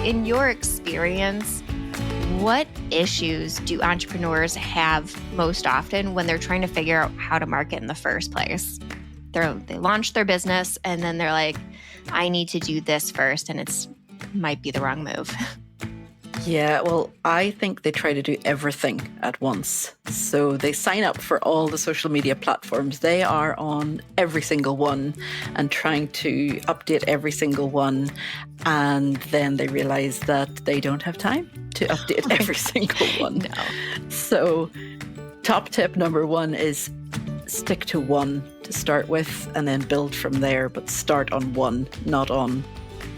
In your experience, what issues do entrepreneurs have most often when they're trying to figure out how to market in the first place? They launch their business and then they're like, I need to do this first, and it might be the wrong move. Yeah, well, I think they try to do everything at once. So they sign up for all the social media platforms. They are on every single one and trying to update every single one. And then they realize that they don't have time to update every single one. No. So top tip number one is stick to one to start with and then build from there. But start on one, not on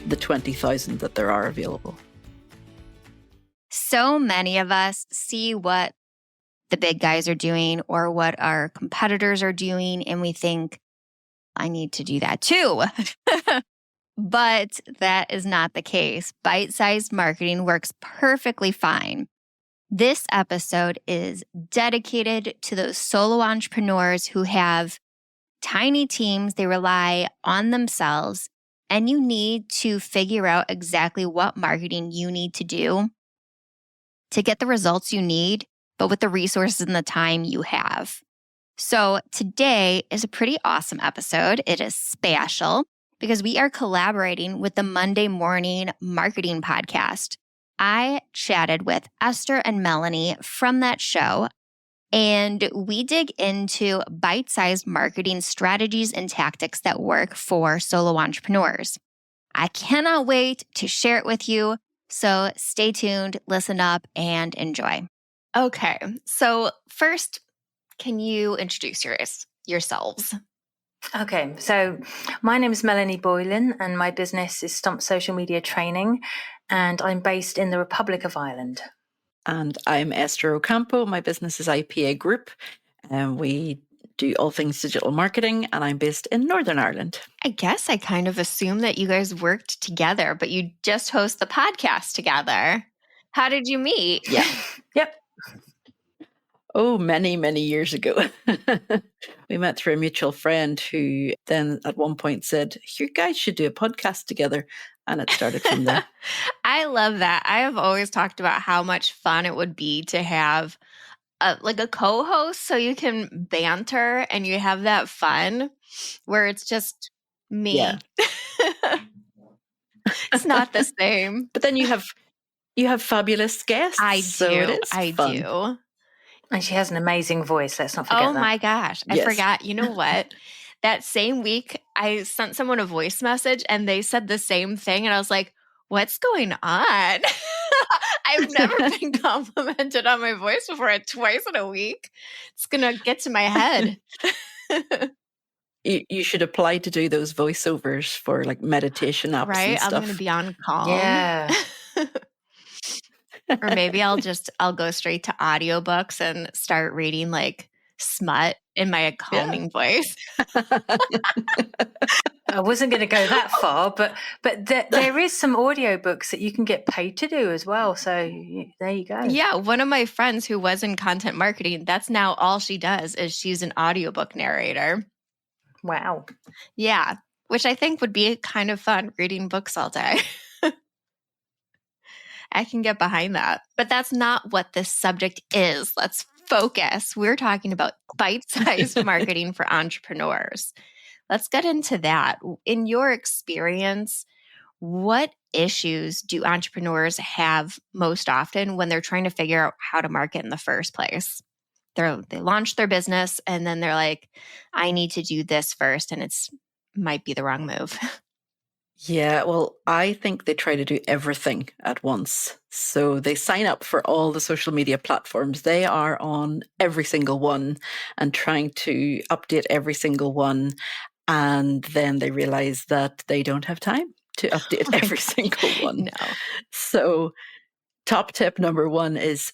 the 20,000 that there are available. So many of us see what the big guys are doing or what our competitors are doing, and we think, I need to do that too. But that is not the case. Bite-sized marketing works perfectly fine. This episode is dedicated to those solo entrepreneurs who have tiny teams. They rely on themselves, and you need to figure out exactly what marketing you need to do to get the results you need, but with the resources and the time you have. So today is a pretty awesome episode. It is special because we are collaborating with the Monday Morning Marketing Podcast. I chatted with Esther and Melanie from that show, and we dig into bite-sized marketing strategies and tactics that work for solo entrepreneurs. I cannot wait to share it with you. So stay tuned, listen up, and enjoy. Okay, so first, can you introduce yourselves? Okay, so my name is Melanie Boylan and my business is Stump Social Media Training, and I'm based in the Republic of Ireland. And I'm Esther Ocampo. My business is IPA Group, and we do all things digital marketing, and I'm based in Northern Ireland. I guess I kind of assumed that you guys worked together, but you just host the podcast together. How did you meet? Yeah. Yep. Oh, many, many years ago. We met through a mutual friend who then at one point said, you guys should do a podcast together. And it started from there. I love that. I have always talked about how much fun it would be to have a co-host so you can banter and you have that fun where it's just me. Yeah. It's not the same. But then you have fabulous guests. I do. So it is fun. Do. And she has an amazing voice. Let's not forget that. Oh my gosh. I forgot. You know what? That same week, I sent someone a voice message and they said the same thing. And I was like, what's going on? I've never been complimented on my voice before. Twice in a week. It's going to get to my head. You should apply to do those voiceovers for like meditation apps and stuff. I'm going to be on Calm. Yeah. Or maybe I'll go straight to audiobooks and start reading like smut in my calming voice. I wasn't going to go that far, but there is some audiobooks that you can get paid to do as well. So there you go. Yeah, one of my friends who was in content marketing, that's now all she does is she's an audiobook narrator. Wow. Yeah, which I think would be kind of fun, reading books all day. I can get behind that. But that's not what this subject is. Let's focus. We're talking about bite-sized marketing for entrepreneurs. Let's get into that. In your experience, what issues do entrepreneurs have most often when they're trying to figure out how to market in the first place? They launch their business and then they're like, I need to do this first, and it might be the wrong move. Yeah, well, I think they try to do everything at once. So they sign up for all the social media platforms. They are on every single one and trying to update every single one. And then they realize that they don't have time to update every single one. No. So top tip number one is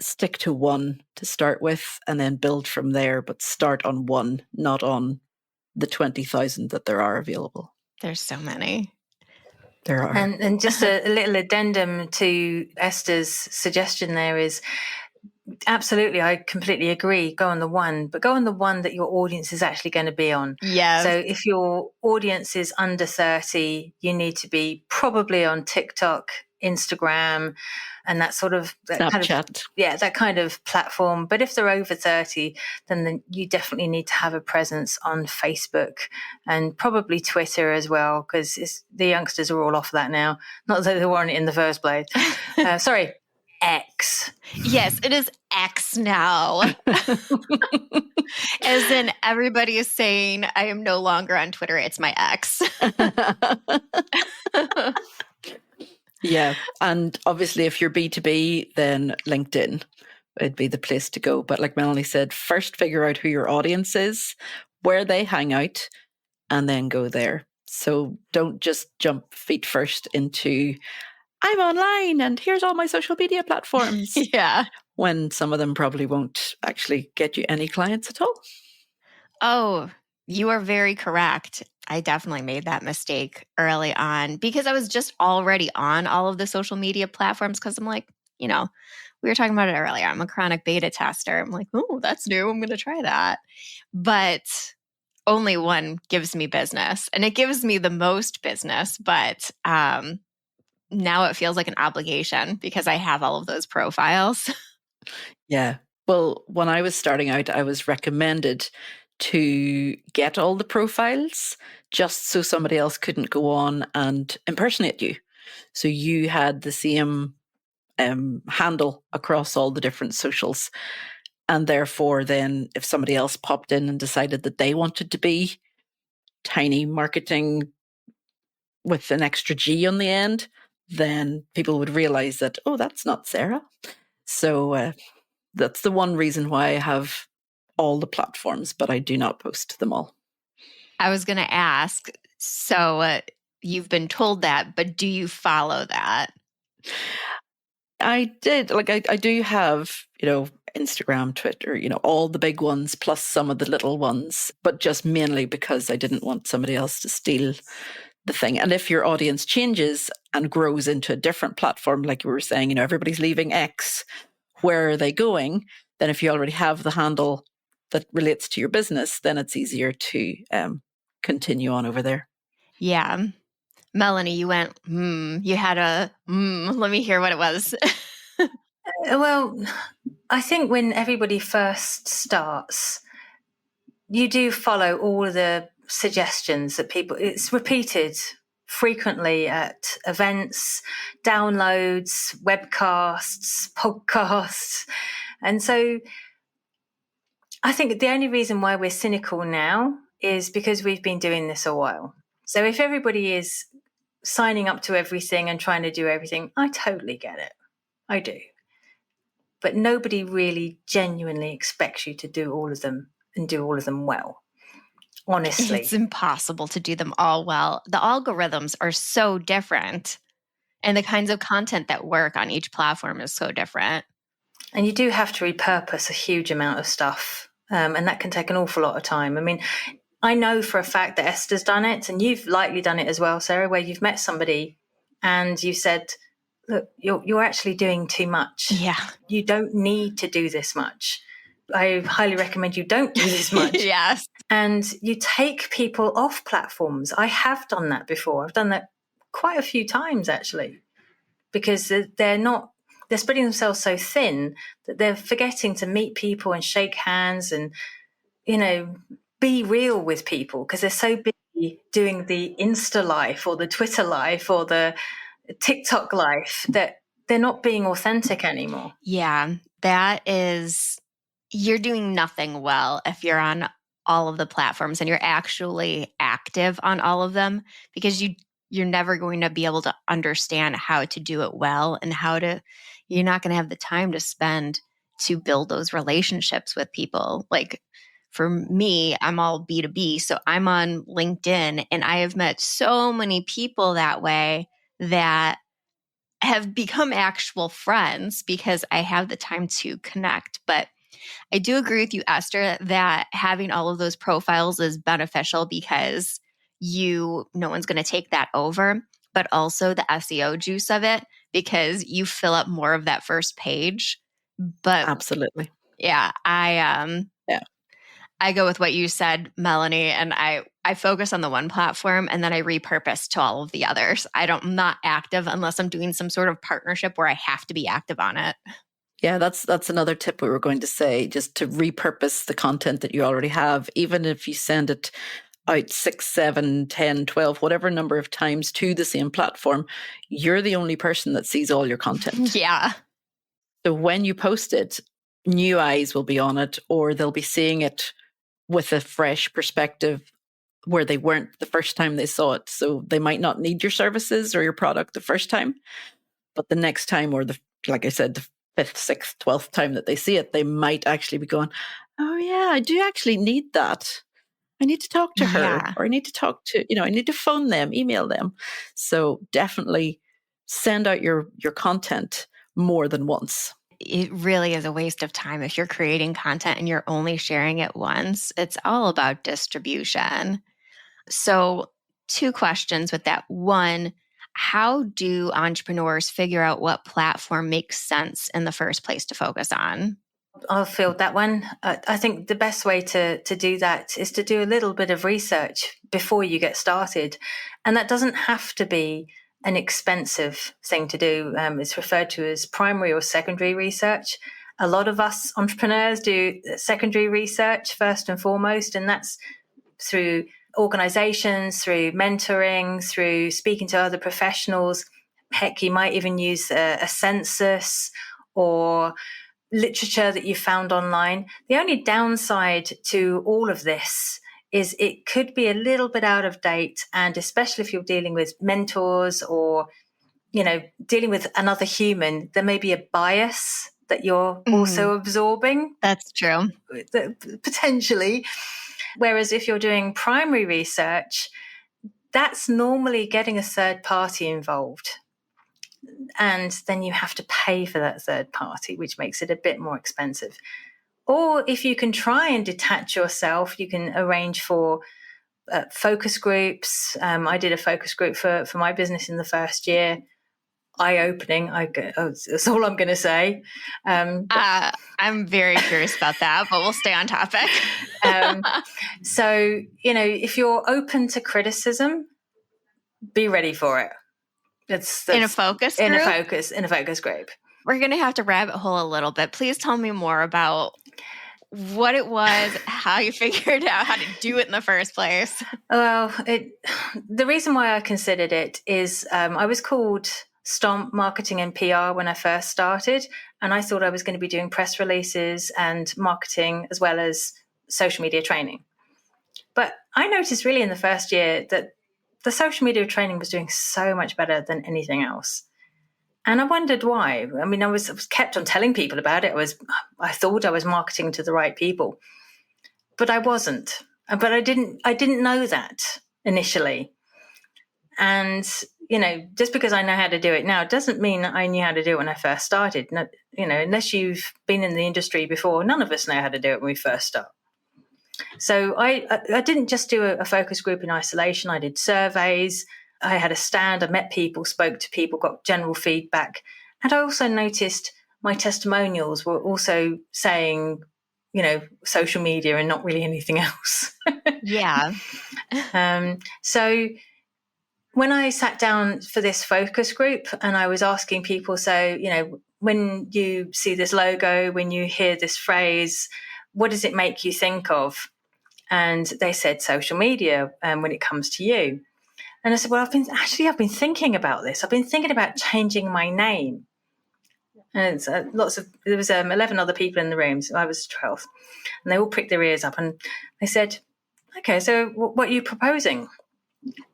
stick to one to start with and then build from there, but start on one, not on the 20,000 that there are available. There's so many. There are. And just a little addendum to Esther's suggestion there is, absolutely, I completely agree. Go on the one, but go on the one that your audience is actually going to be on. Yeah. So if your audience is under 30, you need to be probably on TikTok, Instagram and that sort of Snapchat. that kind of platform. But if they're over 30, then you definitely need to have a presence on Facebook and probably Twitter as well, because the youngsters are all off that now. Not that they weren't in the first place. Sorry, X. Yes, it is X now. As in, everybody is saying, I am no longer on Twitter. It's my ex. Yeah. And obviously, if you're B2B, then LinkedIn would be the place to go. But like Melanie said, first figure out who your audience is, where they hang out, and then go there. So don't just jump feet first into, I'm online and here's all my social media platforms. Yeah. When some of them probably won't actually get you any clients at all. Oh, you are very correct. I definitely made that mistake early on because I was just already on all of the social media platforms because I'm like, we were talking about it earlier. I'm a chronic beta tester. I'm like, oh, that's new. I'm going to try that. But only one gives me business, and it gives me the most business. But now it feels like an obligation because I have all of those profiles. Yeah. Well, when I was starting out, I was recommended to get all the profiles just so somebody else couldn't go on and impersonate you. So you had the same handle across all the different socials. And therefore, then if somebody else popped in and decided that they wanted to be tiny marketing with an extra G on the end, then people would realize that, oh, that's not Sarah. So that's the one reason why I have all the platforms, but I do not post them all. I was going to ask, so you've been told that, but do you follow that? I did. Like I do have, Instagram, Twitter, all the big ones, plus some of the little ones, but just mainly because I didn't want somebody else to steal the thing. And if your audience changes and grows into a different platform, like you were saying, everybody's leaving X, where are they going? Then if you already have the handle that relates to your business, then it's easier to continue on over there. Yeah. Melanie, you went, you had a, let me hear what it was. Well, I think when everybody first starts, you do follow all of the suggestions that it's repeated frequently at events, downloads, webcasts, podcasts. And so I think the only reason why we're cynical now is because we've been doing this a while. So if everybody is signing up to everything and trying to do everything, I totally get it. I do. But nobody really genuinely expects you to do all of them and do all of them well. Honestly. It's impossible to do them all well. The algorithms are so different, and the kinds of content that work on each platform is so different. And you do have to repurpose a huge amount of stuff. And that can take an awful lot of time. I mean, I know for a fact that Esther's done it, and you've likely done it as well, Sarah, where you've met somebody and you said, look, you're actually doing too much. Yeah. You don't need to do this much. I highly recommend you don't do this much. Yes. And you take people off platforms. I have done that before. I've done that quite a few times, actually, because they're spreading themselves so thin that they're forgetting to meet people and shake hands and, be real with people because they're so busy doing the Insta life or the Twitter life or the TikTok life that they're not being authentic anymore. Yeah, you're doing nothing well if you're on all of the platforms and you're actually active on all of them, because you're never going to be able to understand how to do it well and you're not going to have the time to spend to build those relationships with people. Like for me, I'm all B2B. So I'm on LinkedIn and I have met so many people that way that have become actual friends because I have the time to connect. But I do agree with you, Esther, that having all of those profiles is beneficial because no one's going to take that over, but also the SEO juice of it because you fill up more of that first page. But absolutely. Yeah, I go with what you said, Melanie, and I I focus on the one platform and then I repurpose to all of the others. I'm not active unless I'm doing some sort of partnership where I have to be active on it. Yeah, that's another tip we were going to say, just to repurpose the content that you already have, even if you send it out 6, 7, 10, 12, whatever number of times to the same platform, you're the only person that sees all your content. Yeah. So when you post it, new eyes will be on it, or they'll be seeing it with a fresh perspective where they weren't the first time they saw it. So they might not need your services or your product the first time, but the next time, or like I said, the 5th, 6th, 12th time that they see it, they might actually be going, oh yeah, I do actually need that. I need to talk to her, or I need to talk to, I need to phone them, email them. So definitely send out your content more than once. It really is a waste of time if you're creating content and you're only sharing it once. It's all about distribution. So 2 questions with that. One, how do entrepreneurs figure out what platform makes sense in the first place to focus on? I'll field that one. I think the best way to do that is to do a little bit of research before you get started. And that doesn't have to be an expensive thing to do. It's referred to as primary or secondary research. A lot of us entrepreneurs do secondary research first and foremost, and that's through organizations, through mentoring, through speaking to other professionals. Heck, you might even use a census or literature that you found online. The only downside to all of this is it could be a little bit out of date, and especially if you're dealing with mentors or dealing with another human, there may be a bias that you're also absorbing. That's true. Potentially. Whereas if you're doing primary research, that's normally getting a third party involved. And then you have to pay for that third party, which makes it a bit more expensive. Or if you can try and detach yourself, you can arrange for focus groups. I did a focus group for my business in the first year. Eye-opening. That's all I'm going to say. I'm very curious about that, but we'll stay on topic. So, if you're open to criticism, be ready for it. That's in a focus group? In a focus group. We're going to have to rabbit hole a little bit. Please tell me more about what it was, how you figured out how to do it in the first place. Well, the reason why I considered it is I was called Stomp Marketing and PR when I first started, and I thought I was going to be doing press releases and marketing as well as social media training. But I noticed really in the first year that the social media training was doing so much better than anything else. And I wondered why. I mean, I was kept on telling people about it. I thought I was marketing to the right people, but I wasn't. But I didn't know that initially. And, just because I know how to do it now doesn't mean I knew how to do it when I first started. No, unless you've been in the industry before, none of us know how to do it when we first start. So I didn't just do a focus group in isolation. I did surveys. I had a stand. I met people, spoke to people, got general feedback. And I also noticed my testimonials were also saying, social media and not really anything else. Yeah. So when I sat down for this focus group and I was asking people, so, when you see this logo, when you hear this phrase, what does it make you think of? And they said social media when it comes to you. And I said, well, I've been thinking about this. I've been thinking about changing my name. And there was 11 other people in the room, so I was 12th. And they all pricked their ears up and they said, okay, so what are you proposing?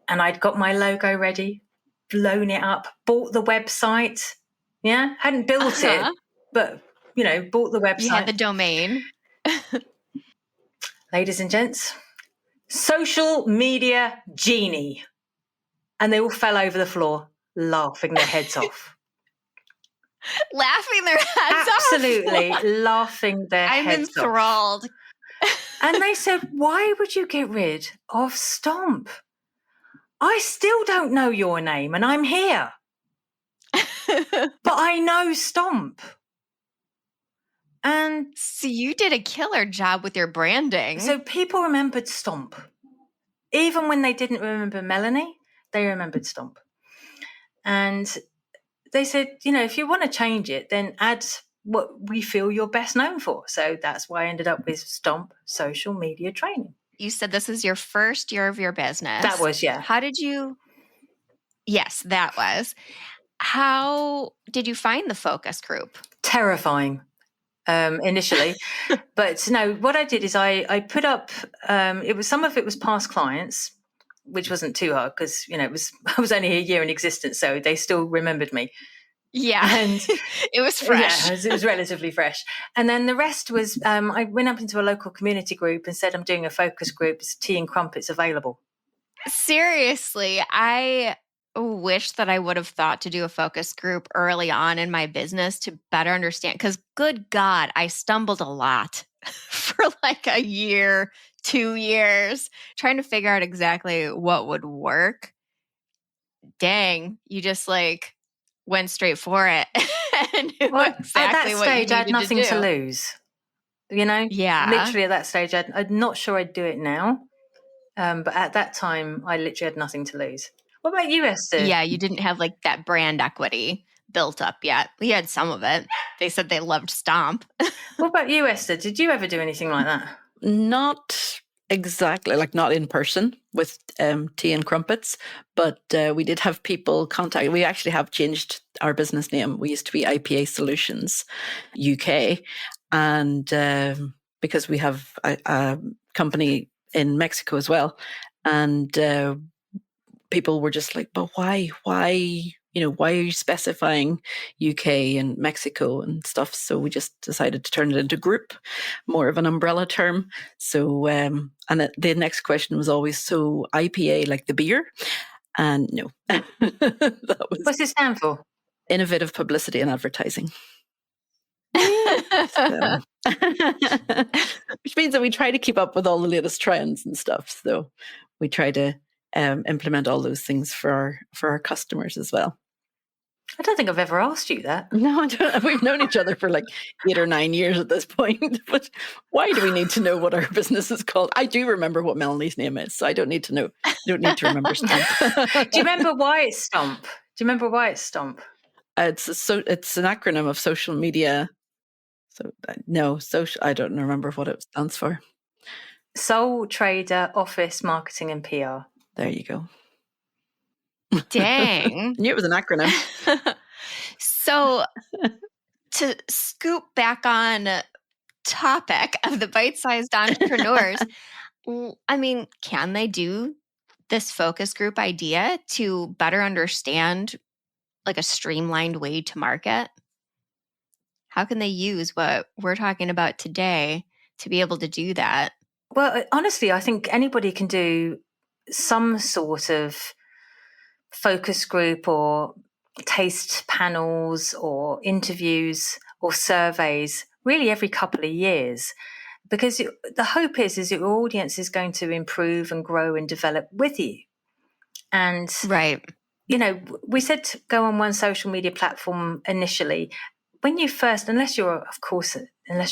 And I'd got my logo ready, blown it up, bought the website. Yeah, hadn't built it, but, bought the website. You had the domain. Ladies and gents, social media genie. And they all fell over the floor, laughing their heads off. Laughing their heads off? Absolutely, laughing their heads off. I'm enthralled. And they said, why would you get rid of Stomp? I still don't know your name and I'm here. But I know Stomp. And so you did a killer job with your branding. So people remembered Stomp. Even when they didn't remember Melanie, they remembered Stomp. And they said, if you want to change it, then add what we feel you're best known for. So that's why I ended up with Stomp Social Media Training. You said this is your first year of your business. That was, yeah. How did you? Yes, that was. How did you find the focus group? Terrifying. Initially, but no, what I did is I put up, some of it was past clients, which wasn't too hard because, I was only a year in existence, so they still remembered me. Yeah. And it was fresh. Yeah, it was relatively fresh. And then the rest was, I went up into a local community group and said, I'm doing a focus group. It's tea and crumpets available. Seriously, I wish that I would have thought to do a focus group early on in my business to better understand. Because good God, I stumbled a lot for like a year, 2 years, trying to figure out exactly what would work. Dang, you just like went straight for it and knew exactly at that what stage, you I had needed nothing to do. to lose. Yeah. Literally at that stage, I'm not sure I'd do it now. But at that time, I literally had nothing to lose. What about you, Esther? Yeah, you didn't have like that brand equity built up yet. We had some of it. They said they loved Stomp. What about you, Esther? Did you ever do anything like that? Not exactly, like not in person with tea and crumpets, but we did have people contact. We actually have changed our business name. We used to be IPA Solutions UK, and because we have a company in Mexico as well, and people were just like, but why, why are you specifying UK and Mexico and stuff? So we just decided to turn it into group, more of an umbrella term. So, and the next question was always, so IPA like the beer? And no. What's it stand for? Innovative Publicity and Advertising. Which means that we try to keep up with all the latest trends and stuff. So we try to implement all those things for our customers as well. I don't think I've ever asked you that. No, I don't. We've known each other for like 8 or 9 years at this point. But why do we need to know what our business is called? I do remember what Melanie's name is, so I don't need to know. I don't need to remember Stomp. Do you remember why it's Stomp? It's an acronym of social media. So no, social. I don't remember what it stands for. Sole Trader Office Marketing and PR. There you go. Dang. I knew it was an acronym. So to scoop back on topic of the bite-sized entrepreneurs, I mean, can they do this focus group idea to better understand like a streamlined way to market? How can they use what we're talking about today to be able to do that? Well, honestly, I think anybody can do some sort of focus group or taste panels or interviews or surveys really every couple of years, because the hope is your audience is going to improve and grow and develop with you. And right, we said to go on one social media platform initially. When you first, unless you're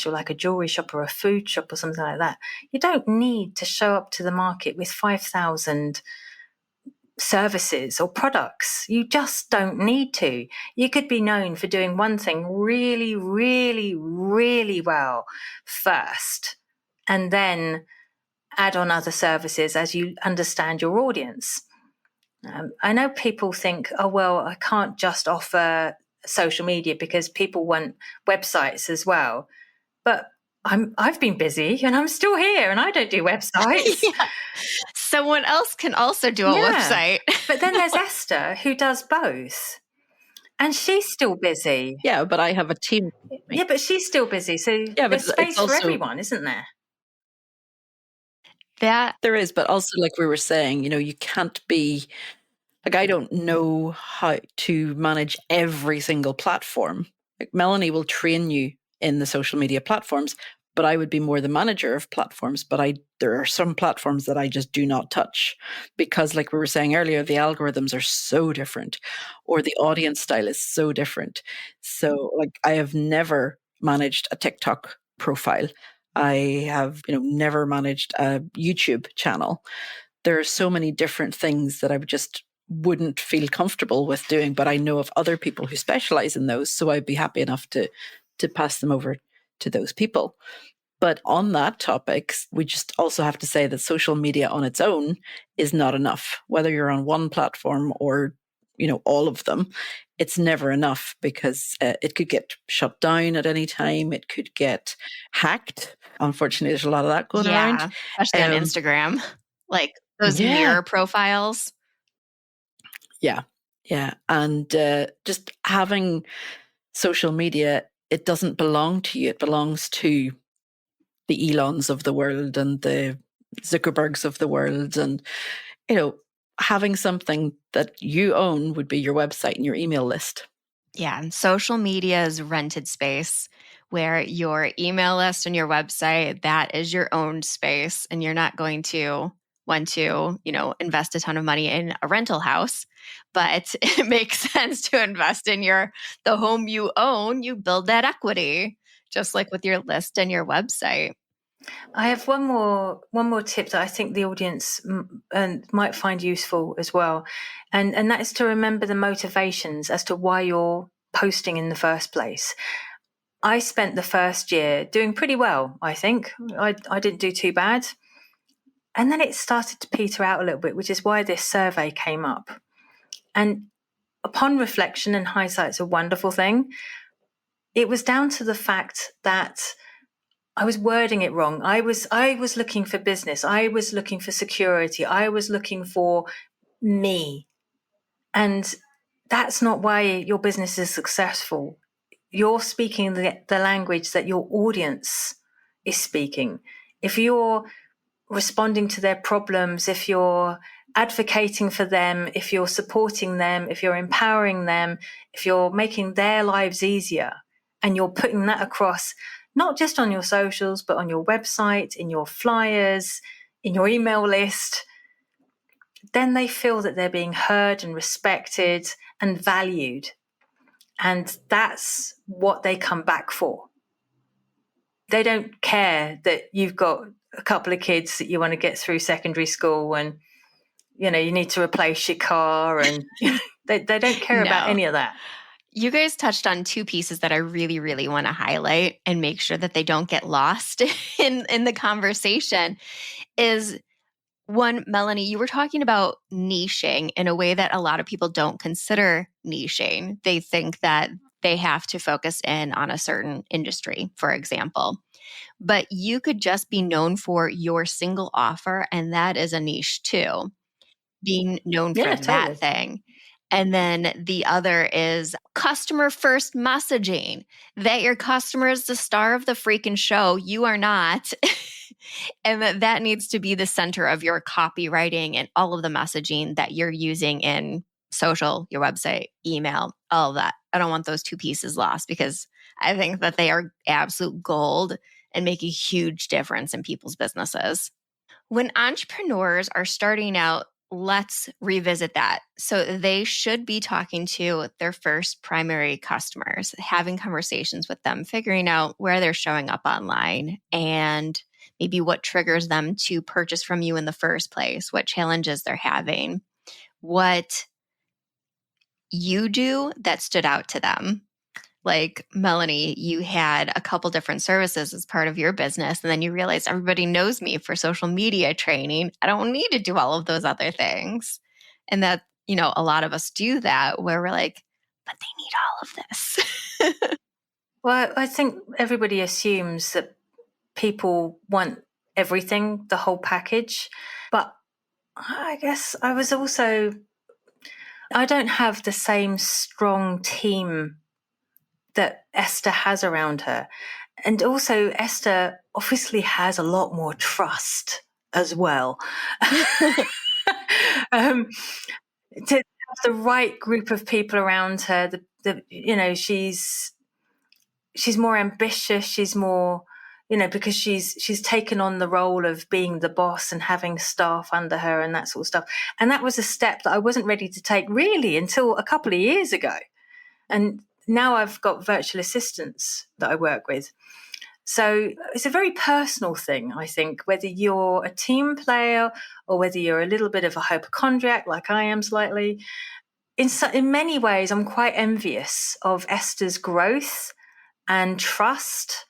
like a jewelry shop or a food shop or something like that, you don't need to show up to the market with 5,000 services or products. You just don't need to. You could be known for doing one thing really, really, really well first, and then add on other services as you understand your audience. I know people think, oh, well, I can't just offer social media because people want websites as well. But I've been busy and I'm still here and I don't do websites. Yeah. Someone else can also do a website. But then there's Esther who does both. And she's still busy. Yeah, but I have a team. Yeah, but she's still busy. So there's space for everyone, isn't there? That there is, but also like we were saying, you can't be like, I don't know how to manage every single platform. Like Melanie will train you in the social media platforms, but I would be more the manager of platforms. But there are some platforms that I just do not touch because, like we were saying earlier, the algorithms are so different or the audience style is so different. So like I have never managed a TikTok profile. I have, never managed a YouTube channel. there are so many different things that I wouldn't feel comfortable with doing, but I know of other people who specialize in those. So I'd be happy enough to pass them over to those people. But on that topic, we just also have to say that social media on its own is not enough. Whether you're on one platform or, all of them, it's never enough, because it could get shut down at any time. It could get hacked. Unfortunately, there's a lot of that going around. Especially on Instagram, like those mirror profiles. Yeah. Yeah. And just having social media, it doesn't belong to you. It belongs to the Elons of the world and the Zuckerbergs of the world. And, having something that you own would be your website and your email list. Yeah. And social media is rented space, where your email list and your website, that is your own space. And you're not going to want to, invest a ton of money in a rental house, but it makes sense to invest in the home you own. You build that equity, just like with your list and your website. I have one more tip that I think the audience might find useful as well, and that is to remember the motivations as to why you're posting in the first place. I spent the first year doing pretty well. I think I didn't do too bad, and then it started to peter out a little bit, which is why this survey came up. And upon reflection, and hindsight's a wonderful thing, it was down to the fact that I was wording it wrong. I was looking for business. I was looking for security. I was looking for me. And that's not why your business is successful. You're speaking the language that your audience is speaking. If you're responding to their problems, if you're advocating for them, if you're supporting them, if you're empowering them, if you're making their lives easier, and you're putting that across, not just on your socials, but on your website, in your flyers, in your email list, then they feel that they're being heard and respected and valued. And that's what they come back for. They don't care that you've got a couple of kids that you want to get through secondary school and, you need to replace your car, and they don't care about any of that. You guys touched on two pieces that I really, really want to highlight and make sure that they don't get lost in the conversation. Is one, Melanie, you were talking about niching in a way that a lot of people don't consider niching. They think that they have to focus in on a certain industry, for example. But you could just be known for your single offer, and that is a niche too. Being known for that thing. And then the other is customer first messaging, that your customer is the star of the freaking show. You are not. And that needs to be the center of your copywriting and all of the messaging that you're using in social, your website, email, all of that. I don't want those two pieces lost, because I think that they are absolute gold and make a huge difference in people's businesses. When entrepreneurs are starting out, let's revisit that. So they should be talking to their first primary customers, having conversations with them, figuring out where they're showing up online and maybe what triggers them to purchase from you in the first place, what challenges they're having, what you do that stood out to them. Like Melanie, you had a couple different services as part of your business, and then you realized everybody knows me for social media training. I don't need to do all of those other things. And that, a lot of us do that, where we're like, but they need all of this. Well, I think everybody assumes that people want everything, the whole package. But I guess I don't have the same strong team that Esther has around her. And also Esther obviously has a lot more trust as well. To have the right group of people around her, she's more ambitious, she's more, because she's taken on the role of being the boss and having staff under her and that sort of stuff. And that was a step that I wasn't ready to take really until a couple of years ago. And now I've got virtual assistants that I work with. So it's a very personal thing, I think, whether you're a team player or whether you're a little bit of a hypochondriac like I am slightly. In many ways, I'm quite envious of Esther's growth and trust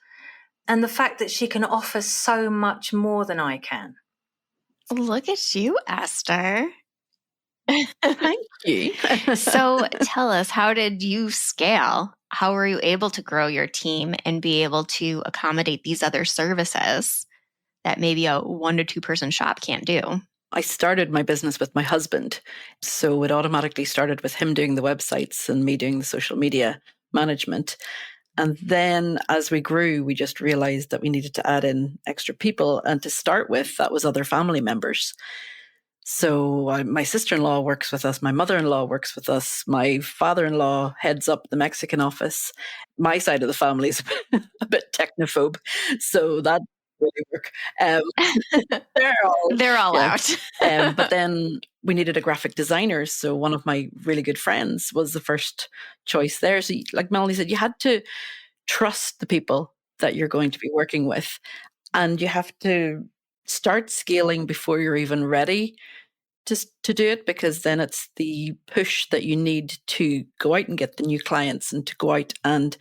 and the fact that she can offer so much more than I can. Look at you, Esther. Thank you. So tell us, how did you scale? How were you able to grow your team and be able to accommodate these other services that maybe a 1 to 2 person shop can't do? I started my business with my husband. So it automatically started with him doing the websites and me doing the social media management. And then as we grew, we just realized that we needed to add in extra people. And to start with, that was other family members. So my sister-in-law works with us. My mother-in-law works with us. My father-in-law heads up the Mexican office. My side of the family is a bit technophobe. So that really work. They're all out. But then we needed a graphic designer. So one of my really good friends was the first choice there. So like Melanie said, you had to trust the people that you're going to be working with. And you have to start scaling before you're even ready to do it, because then it's the push that you need to go out and get the new clients and to go out and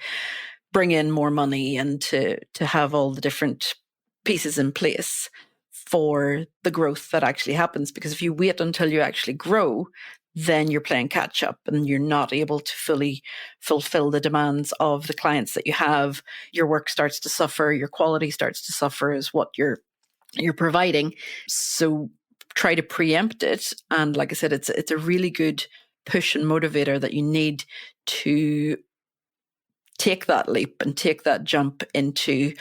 bring in more money and to have all the different pieces in place for the growth that actually happens. Because if you wait until you actually grow, then you're playing catch up and you're not able to fully fulfill the demands of the clients that you have. Your work starts to suffer, your quality starts to suffer as what you're providing. So try to preempt it. And like I said, it's a really good push and motivator that you need to take that leap and take that jump into,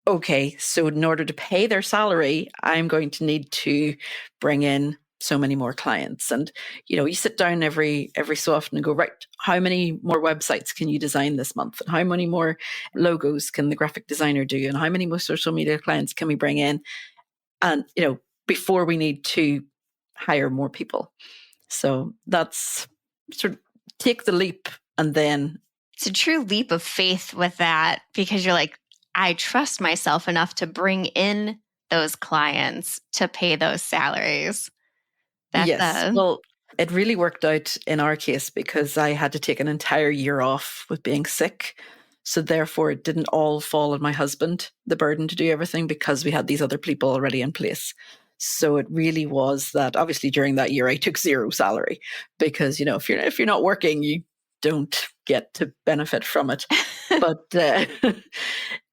okay, so in order to pay their salary, I'm going to need to bring in so many more clients. And, you sit down every so often and go, right, how many more websites can you design this month? And how many more logos can the graphic designer do? And how many more social media clients can we bring in? And, before we need to hire more people. So that's sort of take the leap and then. It's a true leap of faith with that, because you're like, I trust myself enough to bring in those clients to pay those salaries. Well, it really worked out in our case because I had to take an entire year off with being sick. So therefore, it didn't all fall on my husband, the burden to do everything, because we had these other people already in place. So it really was that obviously during that year, I took zero salary because, if you're not working, you don't get to benefit from it. But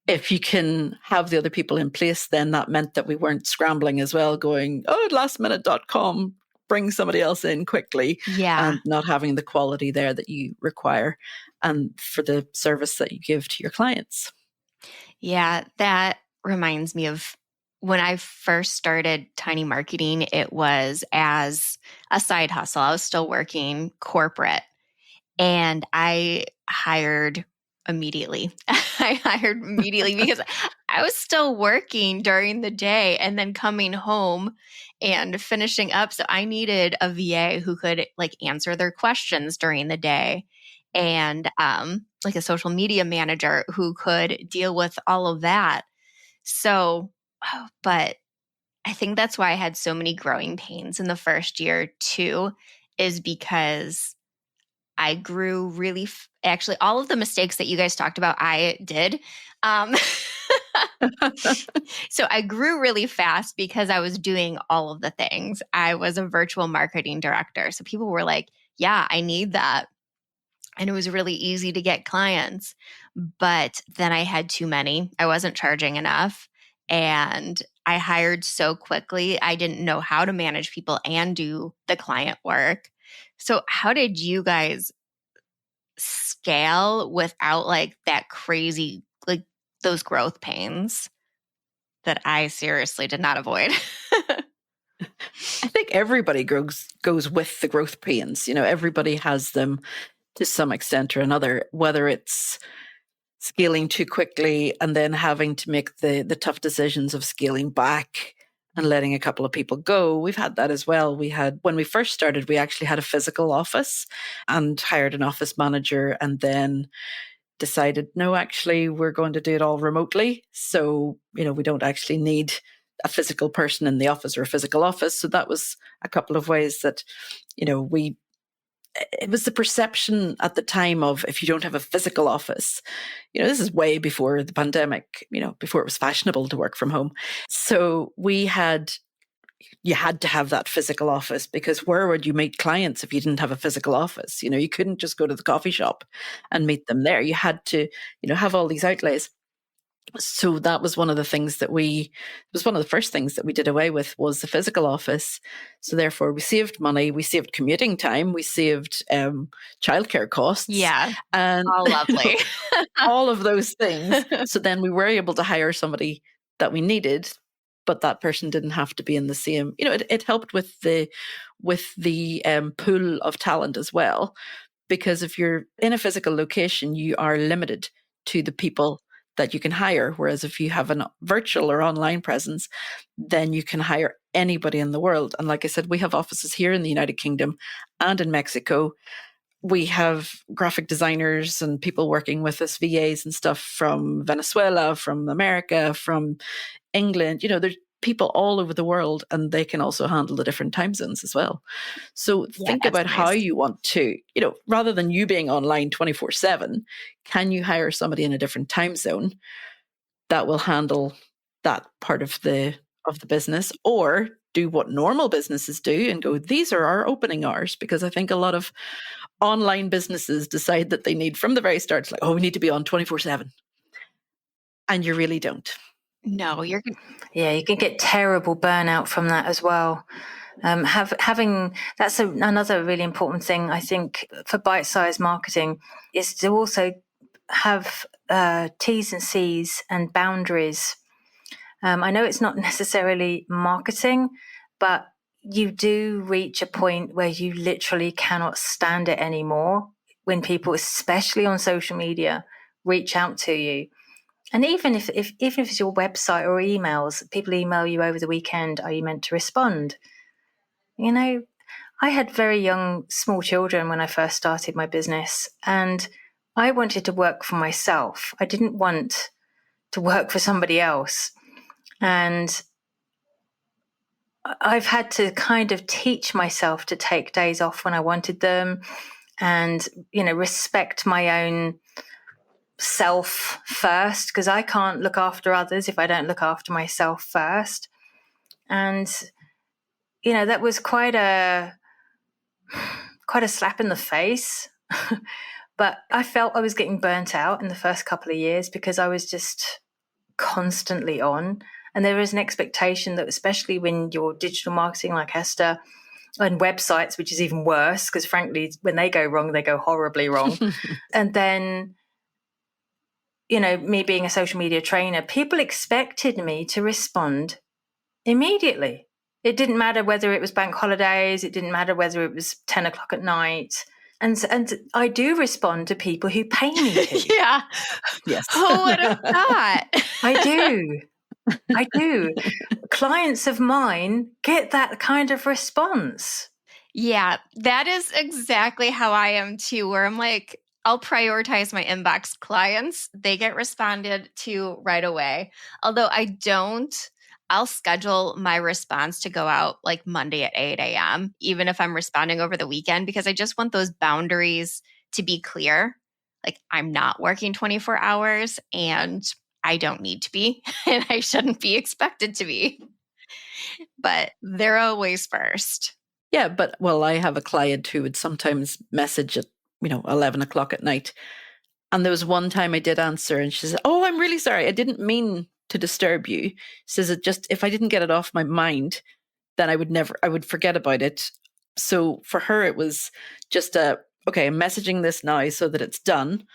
if you can have the other people in place, then that meant that we weren't scrambling as well, going, lastminute.com, bring somebody else in quickly. Yeah. And not having the quality there that you require and for the service that you give to your clients. Yeah, that reminds me of when I first started Tiny Marketing. It was as a side hustle. I was still working corporate, and I hired immediately. I hired immediately because I was still working during the day and then coming home and finishing up. So I needed a VA who could answer their questions during the day, and a social media manager who could deal with all of that. So, but I think that's why I had so many growing pains in the first year too, is because I grew really, actually all of the mistakes that you guys talked about, I did. So I grew really fast because I was doing all of the things. I was a virtual marketing director. So people were like, yeah, I need that. And it was really easy to get clients. But then I had too many. I wasn't charging enough. And I hired so quickly. I didn't know how to manage people and do the client work. So how did you guys scale without that crazy, those growth pains that I seriously did not avoid? I think everybody goes with the growth pains. Everybody has them to some extent or another, whether it's scaling too quickly and then having to make the tough decisions of scaling back and letting a couple of people go. We've had that as well. When we first started, we actually had a physical office and hired an office manager and then decided, no, actually, we're going to do it all remotely. So, we don't actually need a physical person in the office or a physical office. So that was a couple of ways that, it was the perception at the time of, if you don't have a physical office, this is way before the pandemic, before it was fashionable to work from home. So you had to have that physical office, because where would you meet clients if you didn't have a physical office? You couldn't just go to the coffee shop and meet them there. You had to, have all these outlays. So that was one of the things that it was one of the first things that we did away with, was the physical office. So therefore we saved money, we saved commuting time, we saved childcare costs. Yeah. And all lovely. all of those things. So then we were able to hire somebody that we needed, but that person didn't have to be in the same, it helped with the pool of talent as well. Because if you're in a physical location, you are limited to the people that you can hire. Whereas if you have a virtual or online presence, then you can hire anybody in the world. And like I said, we have offices here in the United Kingdom and in Mexico. We have graphic designers and people working with us, VAs and stuff from Venezuela, from America, from England. There's people all over the world, and they can also handle the different time zones as well. So think about how you want to, rather than you being online 24/7, can you hire somebody in a different time zone that will handle that part of the business, or do what normal businesses do and go, these are our opening hours? Because I think a lot of online businesses decide that they need, from the very start, it's like, we need to be on 24/7. And you really don't. No, you can get terrible burnout from that as well. Having that's another really important thing, I think, for bite-sized marketing, is to also have T's and C's and boundaries. I know it's not necessarily marketing, but you do reach a point where you literally cannot stand it anymore when people, especially on social media, reach out to you. And even if it's your website or emails, people email you over the weekend, are you meant to respond? I had very young, small children when I first started my business, and I wanted to work for myself. I didn't want to work for somebody else. And I've had to kind of teach myself to take days off when I wanted them, and, respect my own self first, because I can't look after others if I don't look after myself first. And that was quite a slap in the face. But I felt I was getting burnt out in the first couple of years because I was just constantly on, and there is an expectation that, especially when you're digital marketing like Esther, and websites, which is even worse, because frankly, when they go wrong, they go horribly wrong. And then me being a social media trainer, people expected me to respond immediately. It didn't matter whether it was bank holidays. It didn't matter whether it was 10 o'clock at night. And I do respond to people who pay me to. Yeah. Yes. Who would have thought? I do. Clients of mine get that kind of response. Yeah, that is exactly how I am too, where I'm like, I'll prioritize my inbox clients. They get responded to right away. Although I'll schedule my response to go out like Monday at 8 a.m., even if I'm responding over the weekend, because I just want those boundaries to be clear. Like, I'm not working 24 hours and I don't need to be, and I shouldn't be expected to be. But they're always first. Yeah, but I have a client who would sometimes message at 11 o'clock at night. And there was one time I did answer, and she said, "Oh, I'm really sorry. I didn't mean to disturb you." She says, if I didn't get it off my mind, then I would forget about it. So for her, it was just okay, I'm messaging this now so that it's done.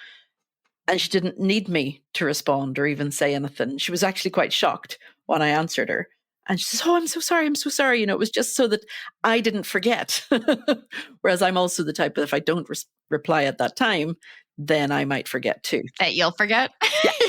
And she didn't need me to respond or even say anything. She was actually quite shocked when I answered her. And she says, "Oh, I'm so sorry. I'm so sorry." It was just so that I didn't forget. Whereas I'm also the type that if I don't reply at that time, then I might forget too. That you'll forget?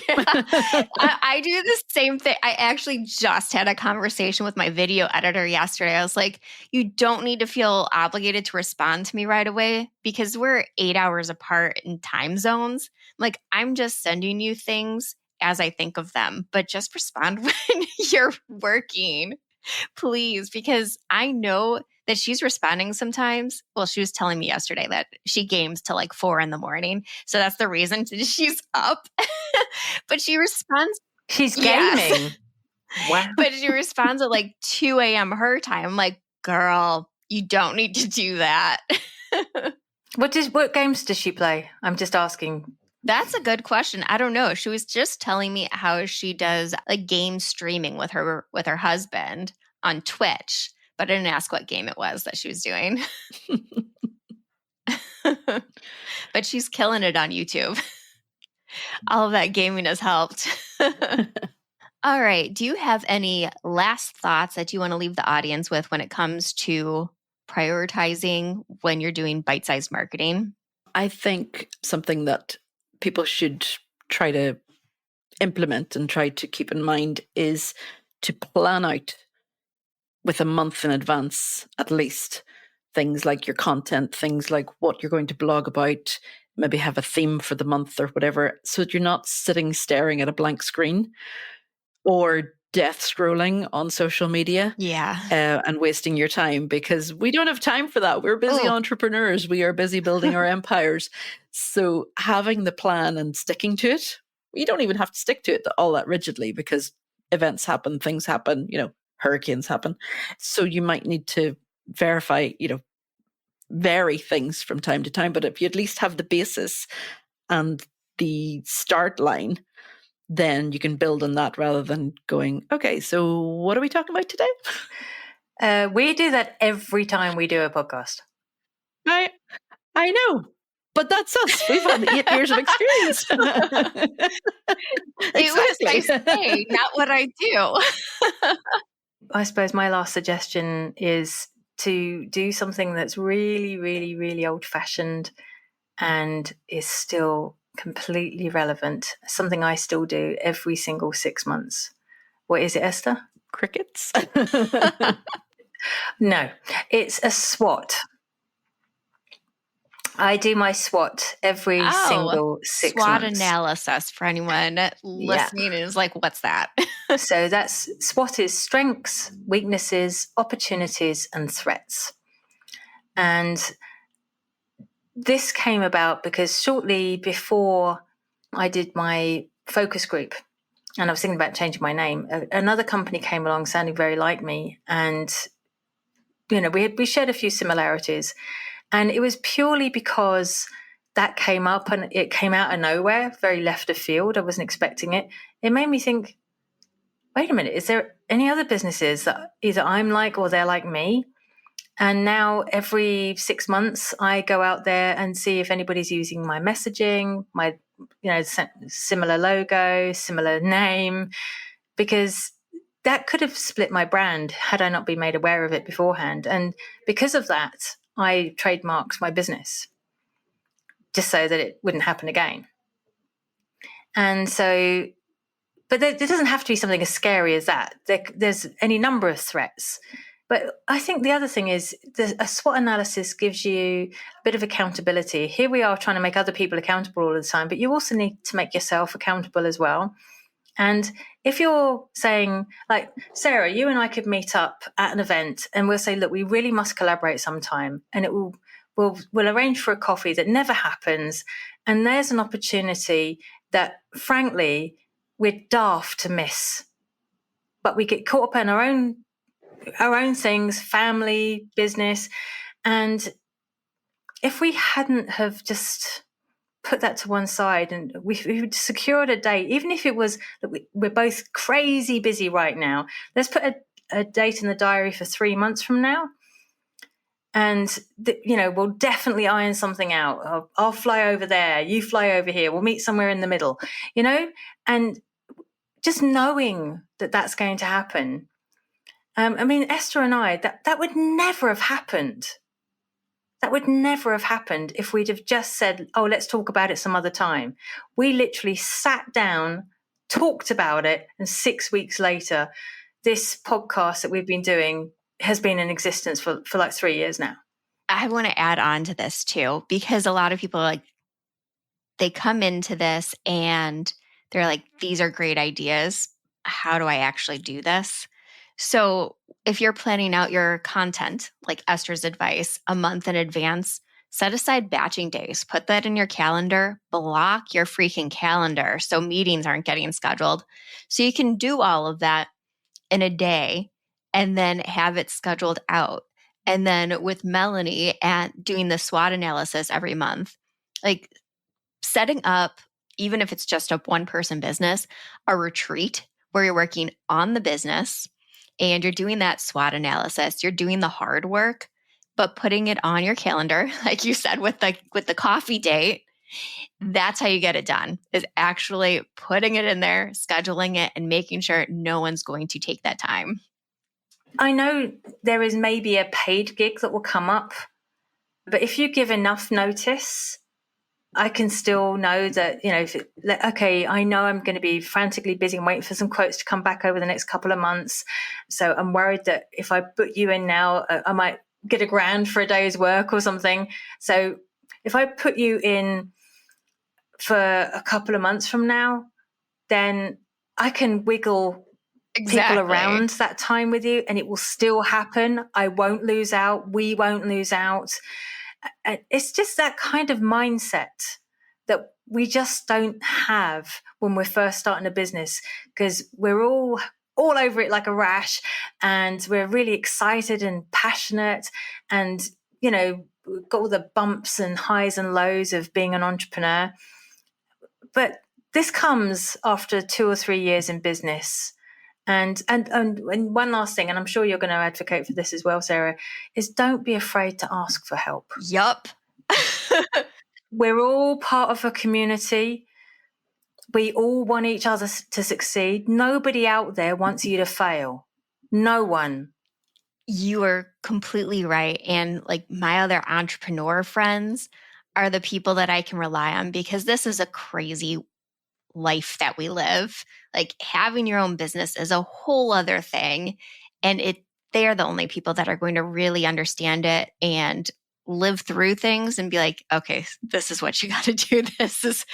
Yeah. I do the same thing. I actually just had a conversation with my video editor yesterday. I was like, you don't need to feel obligated to respond to me right away because we're 8 hours apart in time zones. Like, I'm just sending you things as I think of them, but just respond when you're working, please, because I know that she's responding sometimes. Well, she was telling me yesterday that she games till like 4 a.m. So that's the reason she's up. But she responds. She's Yes. gaming. Wow. But she responds at like 2 a.m. her time. I'm like, girl, you don't need to do that. What games does she play? I'm just asking. That's a good question. I don't know. She was just telling me how she does like game streaming with her husband on Twitch, but I didn't ask what game it was that she was doing. But she's killing it on YouTube. All of that gaming has helped. All right. Do you have any last thoughts that you want to leave the audience with when it comes to prioritizing when you're doing bite-sized marketing? I think something that people should try to implement and try to keep in mind is to plan out with a month in advance, at least, things like your content, things like what you're going to blog about, maybe have a theme for the month or whatever, so that you're not sitting staring at a blank screen or death scrolling on social media. Yeah. And wasting your time, because we don't have time for that. We're busy entrepreneurs. We are busy building our empires. So having the plan and sticking to it, you don't even have to stick to it all that rigidly, because events happen, things happen, hurricanes happen. So you might need to verify, vary things from time to time. But if you at least have the basis and the start line, then you can build on that rather than going, okay, so what are we talking about today? We do that every time we do a podcast. I know, but that's us. We've had 8 years of experience. It was I say, not what I do. I suppose my last suggestion is to do something that's really, really, really old-fashioned and is still completely relevant. Something I still do every single 6 months. What is it, Esther? Crickets? No, it's a SWOT. I do my SWOT every single 6 SWOT months. analysis for anyone listening and is like, what's that? So that's SWOT is strengths, weaknesses, opportunities, and threats. And this came about because shortly before I did my focus group, and I was thinking about changing my name, another company came along sounding very like me. And, we shared a few similarities. And it was purely because that came up and it came out of nowhere, very left of field. I wasn't expecting it. It made me think, wait a minute, is there any other businesses that either I'm like or they're like me? And now every 6 months, I go out there and see if anybody's using my messaging, my, similar logo, similar name, because that could have split my brand had I not been made aware of it beforehand. And because of that, I trademarked my business just so that it wouldn't happen again. And so, but there doesn't have to be something as scary as that. There's any number of threats. But I think the other thing is a SWOT analysis gives you a bit of accountability. Here we are trying to make other people accountable all the time, but you also need to make yourself accountable as well. And if you're saying, like, Sarah, you and I could meet up at an event and we'll say, look, we really must collaborate sometime, and we'll arrange for a coffee that never happens. And there's an opportunity that, frankly, we're daft to miss. But we get caught up in our own things, family, business. And if we hadn't have just put that to one side and we secured a date, even if it was that we're both crazy busy right now, let's put a date in the diary for 3 months from now. And, we'll definitely iron something out. I'll fly over there. You fly over here. We'll meet somewhere in the middle, and just knowing that that's going to happen. Esther and I, that would never have happened That would never have happened if we'd have just said, oh, let's talk about it some other time. We literally sat down, talked about it, and 6 weeks later, this podcast that we've been doing has been in existence for like 3 years now. I want to add on to this too, because a lot of people they come into this and they're like, these are great ideas. How do I actually do this? So if you're planning out your content, like Esther's advice, a month in advance, set aside batching days, put that in your calendar, block your freaking calendar so meetings aren't getting scheduled. So you can do all of that in a day and then have it scheduled out. And then with Melanie and doing the SWOT analysis every month, like setting up, even if it's just a one-person business, a retreat where you're working on the business and you're doing that SWOT analysis, you're doing the hard work, but putting it on your calendar, like you said with the coffee date, that's how you get it done, is actually putting it in there, scheduling it, and making sure no one's going to take that time. I know there is maybe a paid gig that will come up, but if you give enough notice, I can still know that, okay, I know I'm going to be frantically busy and waiting for some quotes to come back over the next couple of months. So I'm worried that if I put you in now, I might get $1,000 for a day's work or something. So if I put you in for a couple of months from now, then I can wiggle people around that time with you and it will still happen. I won't lose out. We won't lose out. It's just that kind of mindset that we just don't have when we're first starting a business, because we're all over it like a rash and we're really excited and passionate and, we've got all the bumps and highs and lows of being an entrepreneur. But this comes after 2 or 3 years in business. And one last thing, and I'm sure you're going to advocate for this as well, Sarah, is don't be afraid to ask for help. Yup. We're all part of a community. We all want each other to succeed. Nobody out there wants you to fail. No one. You are completely right. And like my other entrepreneur friends are the people that I can rely on, because this is a crazy life that we live. Like having your own business is a whole other thing. And they are the only people that are going to really understand it and live through things and be like, okay, this is what you got to do. This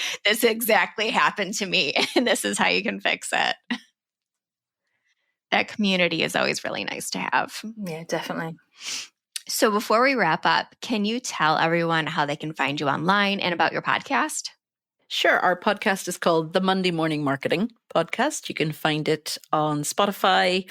exactly happened to me. And this is how you can fix it. That community is always really nice to have. Yeah, definitely. So before we wrap up, can you tell everyone how they can find you online and about your podcast? Sure. Our podcast is called the Monday Morning Marketing Podcast. You can find it on Spotify,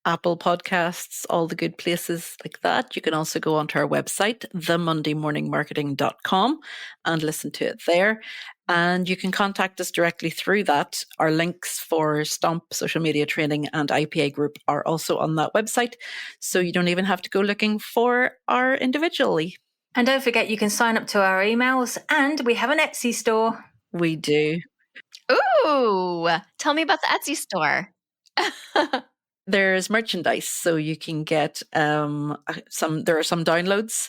Apple Podcasts, all the good places like that. You can also go onto our website, themondaymorningmarketing.com, and listen to it there. And you can contact us directly through that. Our links for Stomp, social media training, and IPA group are also on that website. So you don't even have to go looking for our individually. And don't forget, you can sign up to our emails, and we have an Etsy store. We do. Ooh, tell me about the Etsy store. There's merchandise, so you can get there are some downloads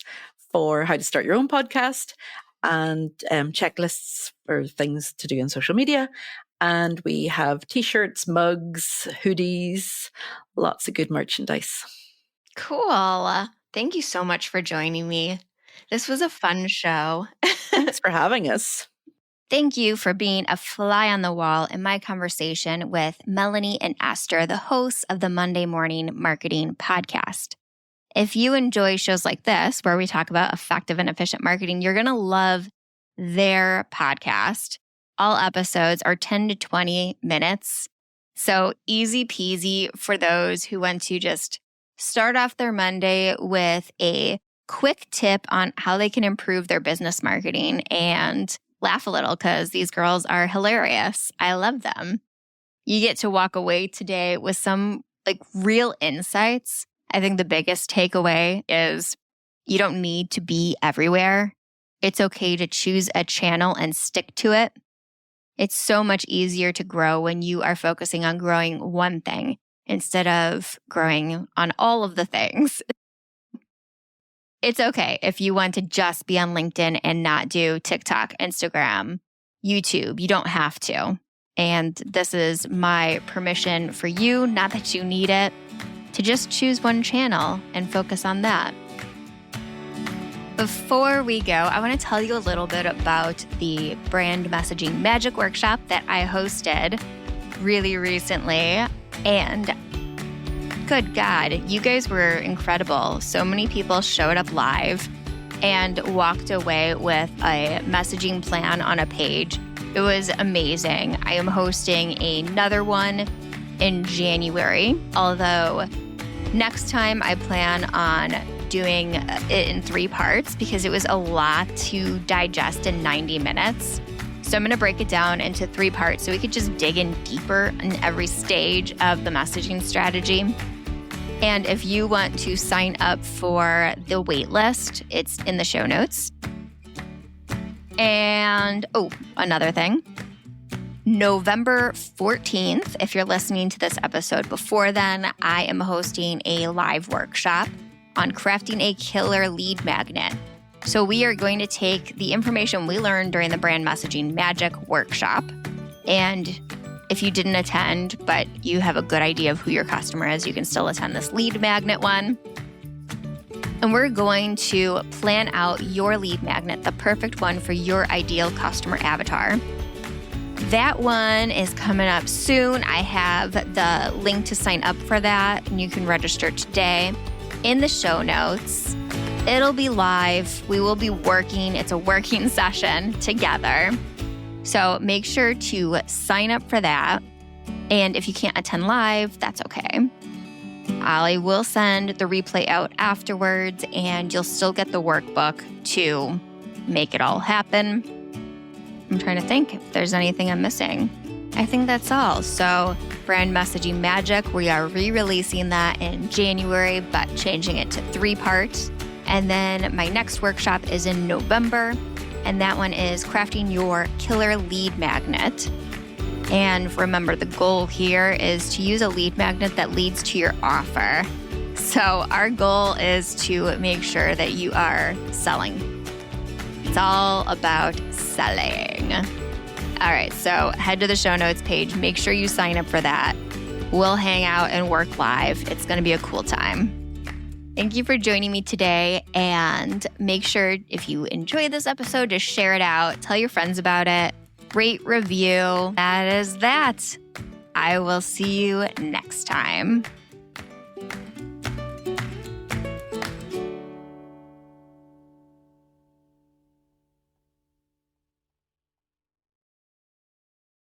for how to start your own podcast and checklists for things to do in social media. And we have t-shirts, mugs, hoodies, lots of good merchandise. Cool. Thank you so much for joining me. This was a fun show. Thanks for having us. Thank you for being a fly on the wall in my conversation with Melanie and Esther, the hosts of the Monday Morning Marketing Podcast. If you enjoy shows like this, where we talk about effective and efficient marketing, you're going to love their podcast. All episodes are 10 to 20 minutes. So easy peasy for those who want to just start off their Monday with a quick tip on how they can improve their business marketing and laugh a little, because these girls are hilarious. I love them. You get to walk away today with some real insights. I think the biggest takeaway is you don't need to be everywhere. It's okay to choose a channel and stick to it. It's so much easier to grow when you are focusing on growing one thing instead of growing on all of the things. It's okay if you want to just be on LinkedIn and not do TikTok, Instagram, YouTube. You don't have to. And this is my permission for you, not that you need it, to just choose one channel and focus on that. Before we go, I want to tell you a little bit about the brand messaging magic workshop that I hosted really recently. And good God, you guys were incredible. So many people showed up live and walked away with a messaging plan on a page. It was amazing. I am hosting another one in January, although next time I plan on doing it in 3 parts because it was a lot to digest in 90 minutes. So I'm going to break it down into 3 parts so we could just dig in deeper in every stage of the messaging strategy. And if you want to sign up for the wait list, it's in the show notes. And, another thing, November 14th, if you're listening to this episode before then, I am hosting a live workshop on crafting a killer lead magnet. So we are going to take the information we learned during the brand messaging magic workshop. And if you didn't attend, but you have a good idea of who your customer is, you can still attend this lead magnet one. And we're going to plan out your lead magnet, the perfect one for your ideal customer avatar. That one is coming up soon. I have the link to sign up for that, and you can register today in the show notes. It'll be live. We will be working. It's a working session together. So make sure to sign up for that. And if you can't attend live, that's okay. I will send the replay out afterwards, and you'll still get the workbook to make it all happen. I'm trying to think if there's anything I'm missing. I think that's all. So brand messaging magic, we are re-releasing that in January, but changing it to 3 parts. And then my next workshop is in November, and that one is crafting your killer lead magnet. And remember, the goal here is to use a lead magnet that leads to your offer. So our goal is to make sure that you are selling. It's all about selling. All right, so head to the show notes page. Make sure you sign up for that. We'll hang out and work live. It's going to be a cool time. Thank you for joining me today. And make sure, if you enjoyed this episode, to share it out. Tell your friends about it. Rate, review. That is that. I will see you next time.